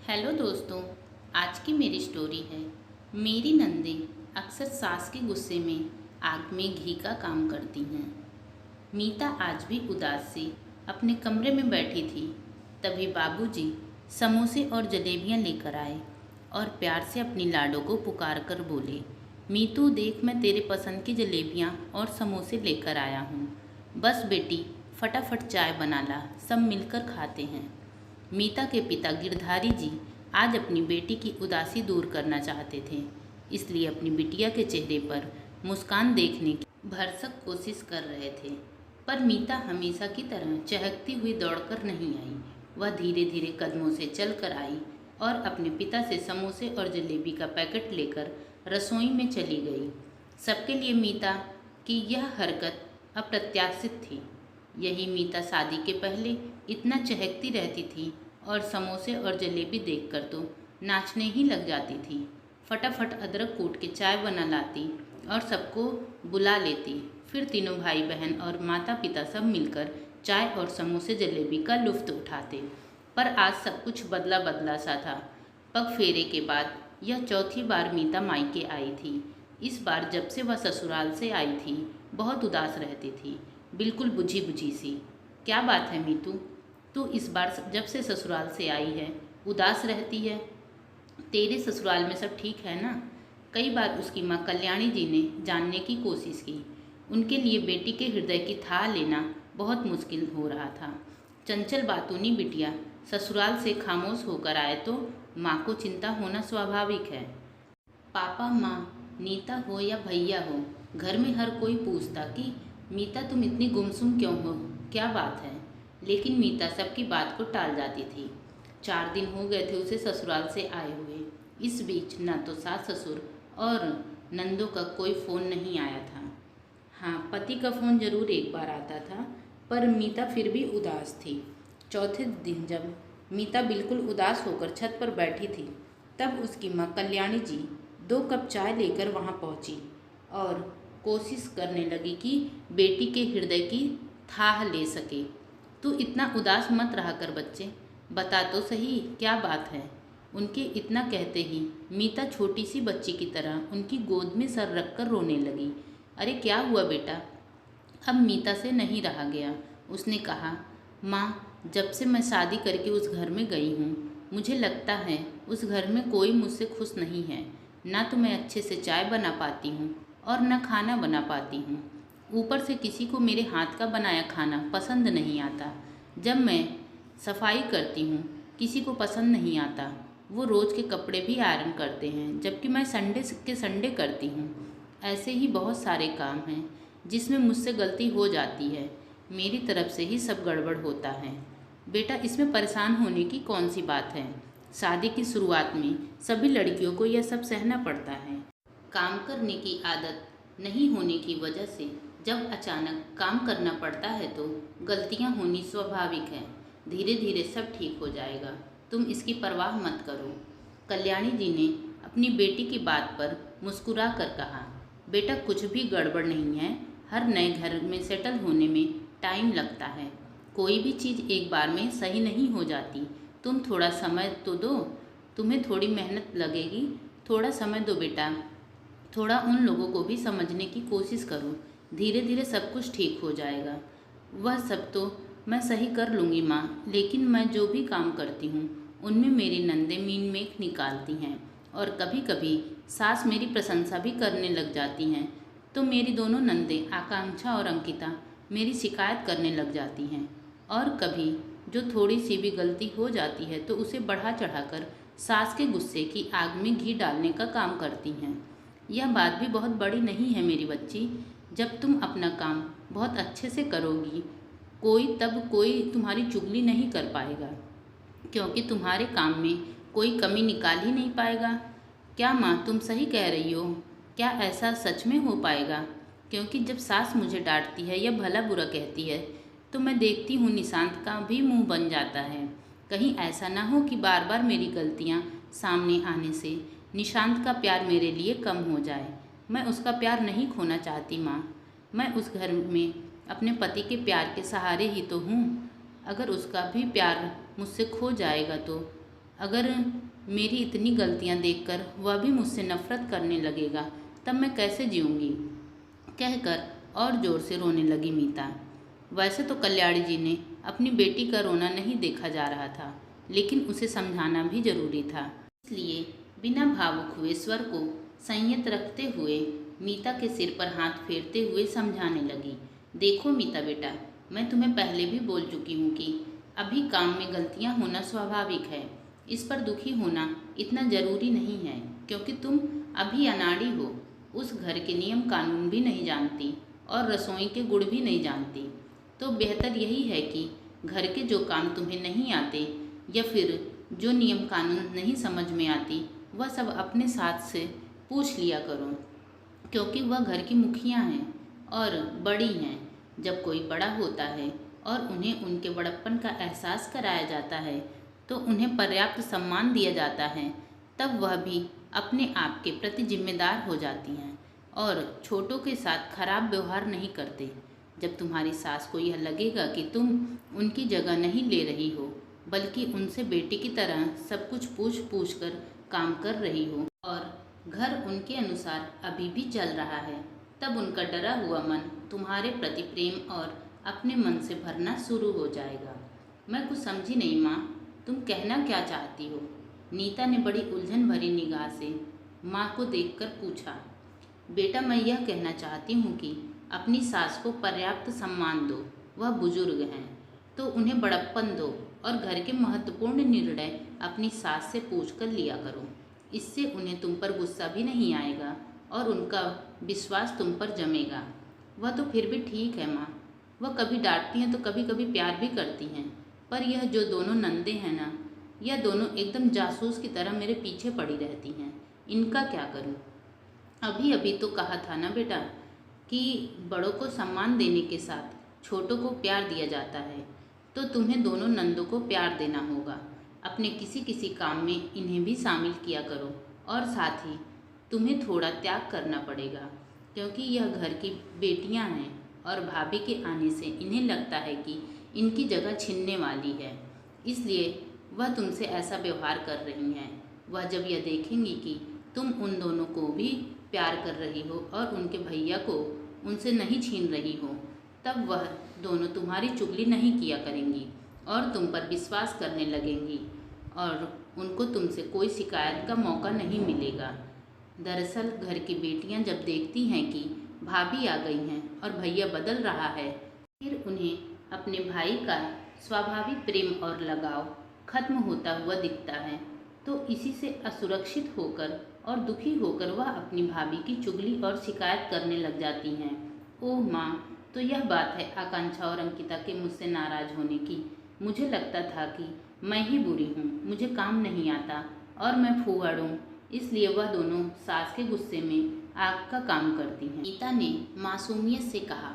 Hello दोस्तों। आज की मेरी स्टोरी है। मेरी नंदें अक्सर सास के गुस्से में आग में घी का काम करती हैं। मीता आज भी उदास सी अपने कमरे में बैठी थी। तभी बाबूजी समोसे और जलेबियां लेकर आए और प्यार से अपनी लाडो को पुकार कर बोले, मीतू देख, मैं तेरे पसंद की जलेबियां और समोसे लेकर आया हूँ। बस बेटी, फटाफट चाय बना ला, सब मिलकर खाते हैं। मीता के पिता गिरधारी जी आज अपनी बेटी की उदासी दूर करना चाहते थे, इसलिए अपनी बिटिया के चेहरे पर मुस्कान देखने की भरसक कोशिश कर रहे थे। पर मीता हमेशा की तरह चहकती हुई दौड़कर नहीं आई। वह धीरे धीरे कदमों से चलकर आई और अपने पिता से समोसे और जलेबी का पैकेट लेकर रसोई में चली गई। सबके लिए मीता की यह हरकत अप्रत्याशित थी। यही मीता शादी के पहले इतना चहकती रहती थी और समोसे और जलेबी देखकर तो नाचने ही लग जाती थी। फटाफट अदरक कूट के चाय बना लाती और सबको बुला लेती। फिर तीनों भाई बहन और माता पिता सब मिलकर चाय और समोसे जलेबी का लुफ्त उठाते। पर आज सब कुछ बदला बदला सा था। पग फेरे के बाद यह चौथी बार मीता मायके आई थी। इस बार जब से वह ससुराल से आई थी बहुत उदास रहती थी, बिल्कुल बुझी बुझी सी। क्या बात है मीतू, तू इस बार जब से ससुराल से आई है उदास रहती है? तेरे ससुराल में सब ठीक है ना? कई बार उसकी माँ कल्याणी जी ने जानने की कोशिश की। उनके लिए बेटी के हृदय की थाह लेना बहुत मुश्किल हो रहा था। चंचल बातूनी बिटिया ससुराल से खामोश होकर आए तो माँ को चिंता होना स्वाभाविक है। पापा माँ, नीता हो या भैया हो, घर में हर कोई पूछता कि मीता तुम इतनी गुमसुम क्यों हो, क्या बात है? लेकिन मीता सबकी बात को टाल जाती थी। 4 दिन हो गए थे उसे ससुराल से आए हुए। इस बीच न तो सास ससुर और नंदों का कोई फ़ोन नहीं आया था। हाँ, पति का फ़ोन जरूर एक बार आता था, पर मीता फिर भी उदास थी। चौथे दिन जब मीता बिल्कुल उदास होकर छत पर बैठी थी, तब उसकी माँ कल्याणी जी 2 कप चाय लेकर वहाँ पहुँची और कोशिश करने लगी कि बेटी के हृदय की थाह ले सके। तू इतना उदास मत रहा कर बच्चे, बता तो सही क्या बात है? उनके इतना कहते ही मीता छोटी सी बच्ची की तरह उनकी गोद में सर रखकर रोने लगी। अरे क्या हुआ बेटा? अब मीता से नहीं रहा गया। उसने कहा, माँ, जब से मैं शादी करके उस घर में गई हूँ, मुझे लगता है उस घर में कोई मुझसे खुश नहीं है। ना तो मैं अच्छे से चाय बना पाती हूँ और न खाना बना पाती हूँ। ऊपर से किसी को मेरे हाथ का बनाया खाना पसंद नहीं आता। जब मैं सफाई करती हूँ किसी को पसंद नहीं आता। वो रोज़ के कपड़े भी आयरन करते हैं, जबकि मैं संडे के संडे करती हूँ। ऐसे ही बहुत सारे काम हैं जिसमें मुझसे गलती हो जाती है। मेरी तरफ से ही सब गड़बड़ होता है। बेटा, इसमें परेशान होने की कौन सी बात है? शादी की शुरुआत में सभी लड़कियों को यह सब सहना पड़ता है। काम करने की आदत नहीं होने की वजह से जब अचानक काम करना पड़ता है तो गलतियां होनी स्वाभाविक है। धीरे धीरे सब ठीक हो जाएगा, तुम इसकी परवाह मत करो। कल्याणी जी ने अपनी बेटी की बात पर मुस्कुरा कर कहा, बेटा कुछ भी गड़बड़ नहीं है। हर नए घर में सेटल होने में टाइम लगता है। कोई भी चीज़ एक बार में सही नहीं हो जाती। तुम थोड़ा समय तो दो, तुम्हें थोड़ी मेहनत लगेगी। थोड़ा समय दो बेटा, थोड़ा उन लोगों को भी समझने की कोशिश करो। धीरे धीरे सब कुछ ठीक हो जाएगा। वह सब तो मैं सही कर लूँगी माँ, लेकिन मैं जो भी काम करती हूँ उनमें मेरी नंदें मीन मेख निकालती हैं और कभी कभी सास मेरी प्रशंसा भी करने लग जाती हैं। तो मेरी दोनों नंदें आकांक्षा और अंकिता मेरी शिकायत करने लग जाती हैं और कभी जो थोड़ी सी भी गलती हो जाती है तो उसे बढ़ा चढ़ाकर सास के गुस्से की आग में घी डालने का काम करती हैं। यह बात भी बहुत बड़ी नहीं है मेरी बच्ची। जब तुम अपना काम बहुत अच्छे से करोगी कोई तुम्हारी चुगली नहीं कर पाएगा, क्योंकि तुम्हारे काम में कोई कमी निकाल ही नहीं पाएगा। क्या माँ, तुम सही कह रही हो? क्या ऐसा सच में हो पाएगा? क्योंकि जब सास मुझे डांटती है या भला बुरा कहती है तो मैं देखती हूँ निशांत का भी मुंह बन जाता है। कहीं ऐसा ना हो कि बार बार मेरी गलतियाँ सामने आने से निशांत का प्यार मेरे लिए कम हो जाए। मैं उसका प्यार नहीं खोना चाहती माँ। मैं उस घर में अपने पति के प्यार के सहारे ही तो हूँ। अगर उसका भी प्यार मुझसे खो जाएगा तो अगर मेरी इतनी गलतियां देखकर वह भी मुझसे नफरत करने लगेगा तब मैं कैसे जीऊँगी, कहकर और ज़ोर से रोने लगी मीता। वैसे तो कल्याणी जी ने अपनी बेटी का रोना नहीं देखा जा रहा था, लेकिन उसे समझाना भी जरूरी था। इसलिए बिना भावुक हुए स्वर को संयत रखते हुए मीता के सिर पर हाथ फेरते हुए समझाने लगी। देखो मीता बेटा, मैं तुम्हें पहले भी बोल चुकी हूँ कि अभी काम में गलतियाँ होना स्वाभाविक है। इस पर दुखी होना इतना जरूरी नहीं है, क्योंकि तुम अभी अनाड़ी हो, उस घर के नियम कानून भी नहीं जानती और रसोई के गुण भी नहीं जानती। तो बेहतर यही है कि घर के जो काम तुम्हें नहीं आते या फिर जो नियम कानून नहीं समझ में आती, वह सब अपने साथ से पूछ लिया करो, क्योंकि वह घर की मुखिया हैं और बड़ी हैं। जब कोई बड़ा होता है और उन्हें उनके बड़प्पन का एहसास कराया जाता है, तो उन्हें पर्याप्त सम्मान दिया जाता है, तब वह भी अपने आप के प्रति जिम्मेदार हो जाती हैं और छोटों के साथ खराब व्यवहार नहीं करते। जब तुम्हारी सास को यह लगेगा कि तुम उनकी जगह नहीं ले रही हो, बल्कि उनसे बेटी की तरह सब कुछ पूछ पूछ कर काम कर रही हो और घर उनके अनुसार अभी भी चल रहा है, तब उनका डरा हुआ मन तुम्हारे प्रति प्रेम और अपने मन से भरना शुरू हो जाएगा। मैं कुछ समझी नहीं माँ, तुम कहना क्या चाहती हो? नीता ने बड़ी उलझन भरी निगाह से माँ को देखकर पूछा। बेटा, मैं यह कहना चाहती हूँ कि अपनी सास को पर्याप्त सम्मान दो। वह बुजुर्ग हैं तो उन्हें बड़प्पन दो और घर के महत्वपूर्ण निर्णय अपनी सास से पूछ कर लिया करो। इससे उन्हें तुम पर गुस्सा भी नहीं आएगा और उनका विश्वास तुम पर जमेगा। वह तो फिर भी ठीक है माँ, वह कभी डांटती हैं तो कभी कभी प्यार भी करती हैं, पर यह जो दोनों नंदे हैं ना, यह दोनों एकदम जासूस की तरह मेरे पीछे पड़ी रहती हैं। इनका क्या करूँ? अभी अभी तो कहा था ना बेटा कि बड़ों को सम्मान देने के साथ छोटों को प्यार दिया जाता है, तो तुम्हें दोनों नंदों को प्यार देना होगा। अपने किसी किसी काम में इन्हें भी शामिल किया करो और साथ ही तुम्हें थोड़ा त्याग करना पड़ेगा, क्योंकि यह घर की बेटियां हैं और भाभी के आने से इन्हें लगता है कि इनकी जगह छिनने वाली है, इसलिए वह तुमसे ऐसा व्यवहार कर रही हैं। वह जब यह देखेंगी कि तुम उन दोनों को भी प्यार कर रही हो और उनके भैया को उनसे नहीं छीन रही हो, तब वह दोनों तुम्हारी चुगली नहीं किया करेंगी और तुम पर विश्वास करने लगेंगी और उनको तुमसे कोई शिकायत का मौका नहीं मिलेगा। दरअसल घर की बेटियां जब देखती हैं कि भाभी आ गई हैं और भैया बदल रहा है, फिर उन्हें अपने भाई का स्वाभाविक प्रेम और लगाव खत्म होता हुआ दिखता है, तो इसी से असुरक्षित होकर और दुखी होकर वह अपनी भाभी की चुगली और शिकायत करने लग जाती हैं। ओह माँ, तो यह बात है आकांक्षा और अंकिता के मुझसे नाराज होने की। मुझे लगता था कि मैं ही बुरी हूँ, मुझे काम नहीं आता और मैं फूहड़ हूँ, इसलिए वह दोनों सास के गुस्से में आग का काम करती हैं। मीता ने मासूमियत से कहा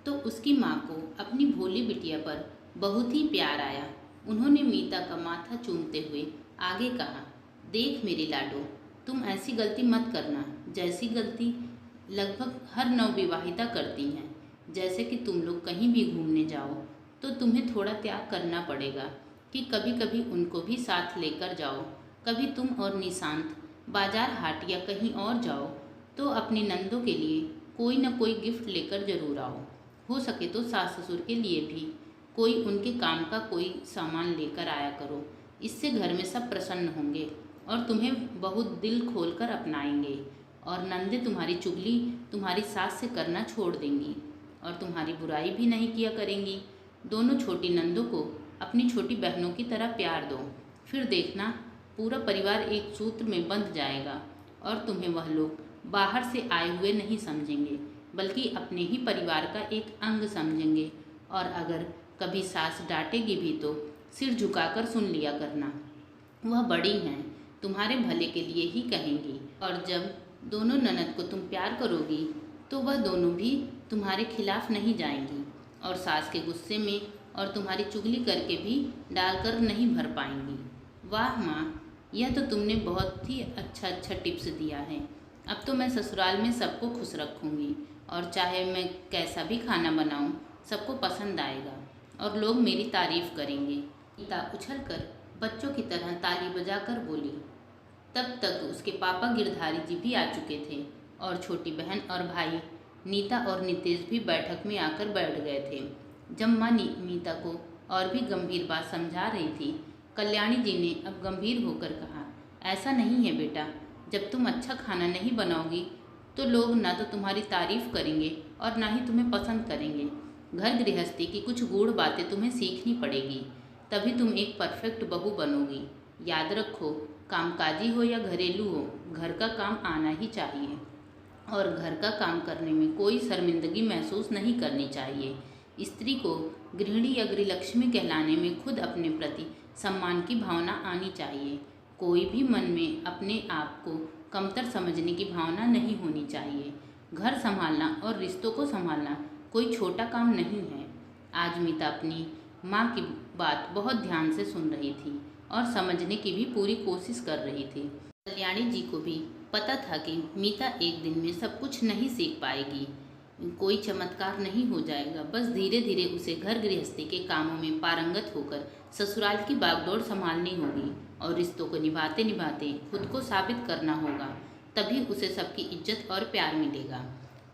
तो उसकी माँ को अपनी भोली बिटिया पर बहुत ही प्यार आया। उन्होंने मीता का माथा चूमते हुए आगे कहा, देख मेरी लाडो, तुम ऐसी गलती मत करना जैसी गलती लगभग हर नवविवाहिता करती हैं। जैसे कि तुम लोग कहीं भी घूमने जाओ तो तुम्हें थोड़ा त्याग करना पड़ेगा कि कभी कभी उनको भी साथ लेकर जाओ। कभी तुम और निशांत बाजार हाट या कहीं और जाओ तो अपनी नंदों के लिए कोई न कोई गिफ्ट लेकर जरूर आओ। हो सके तो सास ससुर के लिए भी कोई उनके काम का कोई सामान लेकर आया करो। इससे घर में सब प्रसन्न होंगे और तुम्हें बहुत दिल खोलकर अपनाएंगे और नंदे तुम्हारी चुगली तुम्हारी सास से करना छोड़ देंगी और तुम्हारी बुराई भी नहीं किया करेंगी। दोनों छोटी नंदों को अपनी छोटी बहनों की तरह प्यार दो, फिर देखना पूरा परिवार एक सूत्र में बंध जाएगा और तुम्हें वह लोग बाहर से आए हुए नहीं समझेंगे, बल्कि अपने ही परिवार का एक अंग समझेंगे। और अगर कभी सास डांटेगी भी तो सिर झुकाकर सुन लिया करना, वह बड़ी हैं, तुम्हारे भले के लिए ही कहेंगी। और जब दोनों ननद को तुम प्यार करोगी तो वह दोनों भी तुम्हारे खिलाफ नहीं जाएंगी और सास के गुस्से में और तुम्हारी चुगली करके भी डालकर नहीं भर पाएंगी। वाह माँ, यह तो तुमने बहुत ही अच्छा टिप्स दिया है। अब तो मैं ससुराल में सबको खुश रखूँगी और चाहे मैं कैसा भी खाना बनाऊँ सबको पसंद आएगा और लोग मेरी तारीफ़ करेंगे। मीता उछलकर बच्चों की तरह ताली बजाकर बोली। तब तक उसके पापा गिरधारी जी भी आ चुके थे और छोटी बहन और भाई नीता और नितेश भी बैठक में आकर बैठ गए थे। जब माँ मीता को और भी गंभीर बात समझा रही थी, कल्याणी जी ने अब गंभीर होकर कहा, ऐसा नहीं है बेटा, जब तुम अच्छा खाना नहीं बनाओगी तो लोग ना तो तुम्हारी तारीफ करेंगे और ना ही तुम्हें पसंद करेंगे। घर गृहस्थी की कुछ गूढ़ बातें तुम्हें सीखनी पड़ेगी, तभी तुम एक परफेक्ट बहू बनोगी। याद रखो, कामकाजी हो या घरेलू हो, घर का काम आना ही चाहिए और घर का काम करने में कोई शर्मिंदगी महसूस नहीं करनी चाहिए। स्त्री को गृहिणी या गृहलक्ष्मी कहलाने में खुद अपने प्रति सम्मान की भावना आनी चाहिए। कोई भी मन में अपने आप को कमतर समझने की भावना नहीं होनी चाहिए। घर संभालना और रिश्तों को संभालना कोई छोटा काम नहीं है। आज मीता अपनी माँ की बात बहुत ध्यान से सुन रही थी और समझने की भी पूरी कोशिश कर रही थी। कल्याणी जी को भी पता था कि मीता एक दिन में सब कुछ नहीं सीख पाएगी, कोई चमत्कार नहीं हो जाएगा। बस धीरे धीरे उसे घर गृहस्थी के कामों में पारंगत होकर ससुराल की बागडोर संभालनी होगी और रिश्तों को निभाते निभाते खुद को साबित करना होगा, तभी उसे सबकी इज्जत और प्यार मिलेगा।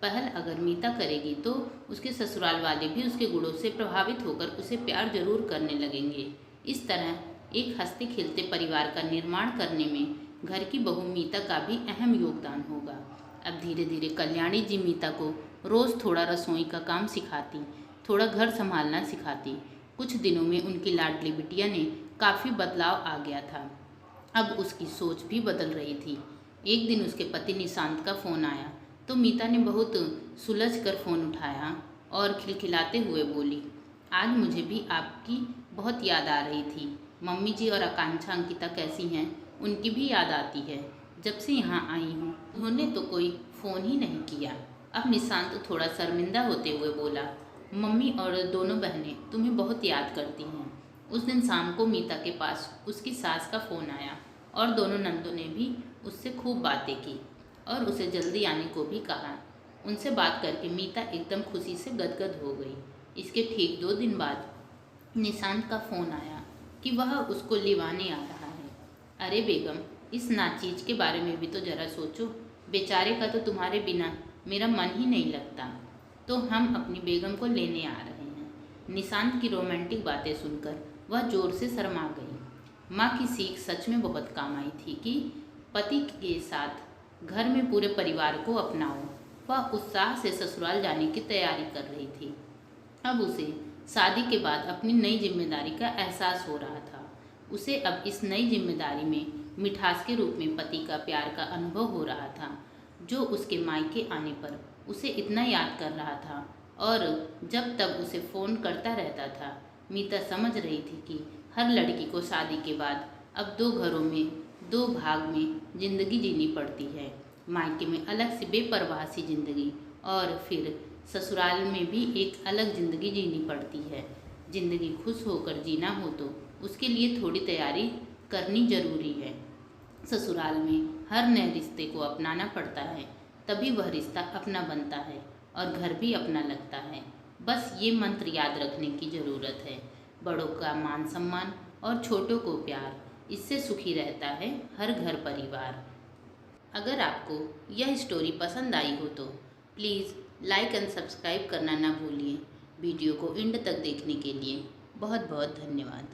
पहल अगर मीता करेगी तो उसके ससुराल वाले भी उसके गुणों से प्रभावित होकर उसे प्यार जरूर करने लगेंगे। इस तरह एक हंसते खेलते परिवार का निर्माण करने में घर की बहू मीता का भी अहम योगदान होगा। अब धीरे धीरे कल्याणी जी मीता को रोज़ थोड़ा रसोई का काम सिखाती, थोड़ा घर संभालना सिखाती। कुछ दिनों में उनकी लाडली बिटिया ने काफ़ी बदलाव आ गया था। अब उसकी सोच भी बदल रही थी। एक दिन उसके पति निशांत का फ़ोन आया तो मीता ने बहुत सुलझ कर फ़ोन उठाया और खिलखिलाते हुए बोली, आज मुझे भी आपकी बहुत याद आ रही थी। मम्मी जी और आकांक्षा अंकिता कैसी हैं? उनकी भी याद आती है। जब से यहाँ आई हूँ उन्होंने तो कोई फ़ोन ही नहीं किया। अब निशांत थोड़ा शर्मिंदा होते हुए बोला, मम्मी और दोनों बहनें तुम्हें बहुत याद करती हैं। उस दिन शाम को मीता के पास उसकी सास का फ़ोन आया और दोनों नंदों ने भी उससे खूब बातें की और उसे जल्दी आने को भी कहा। उनसे बात करके मीता एकदम खुशी से गदगद हो गई। इसके ठीक 2 दिन बाद निशांत का फ़ोन आया कि वह उसको लिवाने आ रहा है। अरे बेगम, इस नाचीज के बारे में भी तो ज़रा सोचो, बेचारे का तो तुम्हारे बिना मेरा मन ही नहीं लगता। तो हम अपनी बेगम को लेने आ रहे हैं। निशांत की रोमांटिक बातें सुनकर वह ज़ोर से शर्मा गई। माँ की सीख सच में बहुत काम आई थी कि पति के साथ घर में पूरे परिवार को अपनाओ। वह उत्साह से ससुराल जाने की तैयारी कर रही थी। अब उसे शादी के बाद अपनी नई जिम्मेदारी का एहसास हो रहा था। उसे अब इस नई जिम्मेदारी में मिठास के रूप में पति का प्यार का अनुभव हो रहा था, जो उसके मायके आने पर उसे इतना याद कर रहा था और जब तब उसे फ़ोन करता रहता था। मीता समझ रही थी कि हर लड़की को शादी के बाद अब 2 घरों में 2 भाग में ज़िंदगी जीनी पड़ती है। मायके में अलग से बेपरवाह सी ज़िंदगी और फिर ससुराल में भी एक अलग ज़िंदगी जीनी पड़ती है। ज़िंदगी खुश होकर जीना हो तो उसके लिए थोड़ी तैयारी करनी ज़रूरी है। ससुराल में हर नए रिश्ते को अपनाना पड़ता है, तभी वह रिश्ता अपना बनता है और घर भी अपना लगता है। बस ये मंत्र याद रखने की ज़रूरत है, बड़ों का मान सम्मान और छोटों को प्यार, इससे सुखी रहता है हर घर परिवार। अगर आपको यह स्टोरी पसंद आई हो तो प्लीज़ लाइक एंड सब्सक्राइब करना ना भूलिए। वीडियो को एंड तक देखने के लिए बहुत बहुत धन्यवाद।